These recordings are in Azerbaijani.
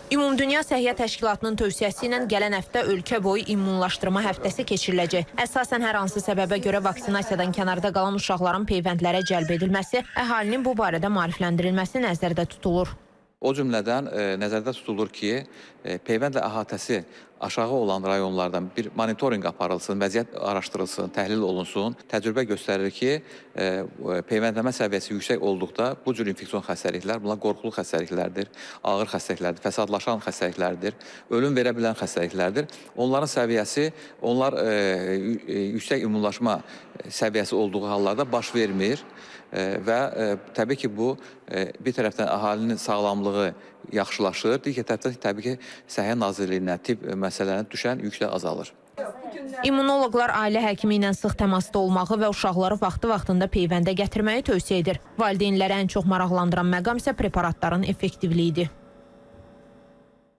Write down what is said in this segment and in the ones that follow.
Ümumdünya Səhiyyə Təşkilatının tövsiyəsi ilə gələn həftə ölkə boyu immunlaşdırma həftəsi keçiriləcək. Əsasən hər hansı səbəbə görə vaksinasiyadan kənarda qalan uşaqların peyvəndlərə cəlb edilməsi, əhalinin bu barədə maarifləndirilməsi nəzərdə tutulur. O cümlədən nəzərdə tutulur ki, peyvəndlə əhatəsi aşağı olan rayonlardan bir monitorinq aparılsın, vəziyyət araşdırılsın, təhlil olunsun. Təcrübə göstərir ki, peyvəndləmə səviyyəsi yüksək olduqda bu cür infeksion xəstəliklər, bunlar qorxulu xəstəliklərdir, ağır xəstəliklərdir, fəsadlaşan xəstəliklərdir, ölüm verə bilən xəstəliklərdir. Onların səviyyəsi, onlar yüksək immunlaşma səviyyəsi olduğu hallarda baş vermir. Və təbii ki, bu bir tərəfdən əhalinin sağlamlığı yaxşılaşır, digər tərəfdən təbii ki, Səhiyyə Nazirliyinə, tibb məsələlərinə düşən yüklə azalır. İmmunoloqlar ailə həkimi ilə sıx təmasda olmağı və uşaqları vaxtında peyvəndə gətirməyi tövsiyə edir. Valideynləri ən çox maraqlandıran məqam isə preparatların effektivliyidir.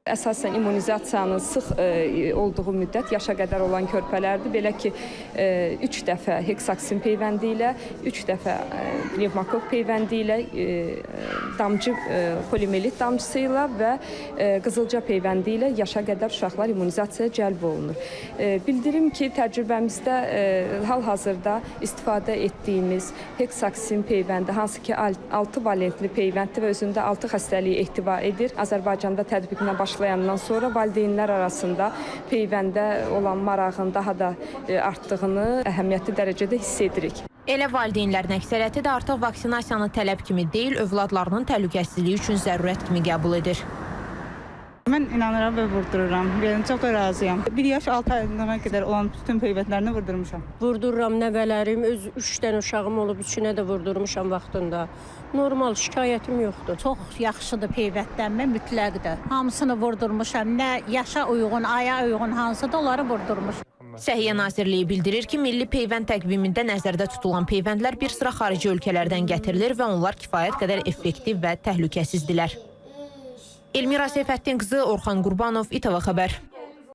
Əsasən immunizasiyanın sıx olduğu müddət yaşa qədər olan körpələrdir. Belə ki, 3 dəfə heksaksin peyvəndi ilə, 3 dəfə pnevmokok peyvəndi ilə, damcı poliomiyelit damcısı ilə və qızılca peyvəndi ilə yaşa qədər uşaqlar immunizasiyaya cəlb olunur. Bildirim ki, təcrübəmizdə hal-hazırda istifadə etdiyimiz heksaksin peyvəndi, hansı ki 6 valentli peyvənddir və özündə 6 xəstəliyi ehtiva edir. Azərbaycanda tətbiqinə başlayandan sonra valideynlər arasında peyvəndə olan marağın daha da artdığını əhəmiyyətli dərəcədə hiss edirik. Elə valideynlərin əksəriyyəti də artıq vaksinasiyanı tələb kimi deyil, övladlarının təhlükəsizliyi üçün zərurət kimi qəbul edir. Mən inanıram və vurdururam. Çox da razıyam. 1 yaş 6 ayına qədər olan bütün peyvəndlərini vurdurmuşam. Vurdururam nəvələrim, öz 3 dənə uşağım olub, üçünə də vurdurmuşam vaxtında. Normal, şikayətim yoxdur. Çox yaxşıdır peyvəndlənmə, mütləqdir. Hamısını vurdurmuşam. Nə yaşa uyğun, aya uyğun hansıdır, onları vurdurmuşam. Səhiyyə Nazirliyi bildirir ki, milli peyvənd təqvimində nəzərdə tutulan peyvəndlər bir sıra xarici ölkələrdən gətirilir və onlar kifayət qədər effektiv və təhlükəsizdirlər. Elmira Seyfəddin qızı, Orxan Qurbanov, İTV Xəbər.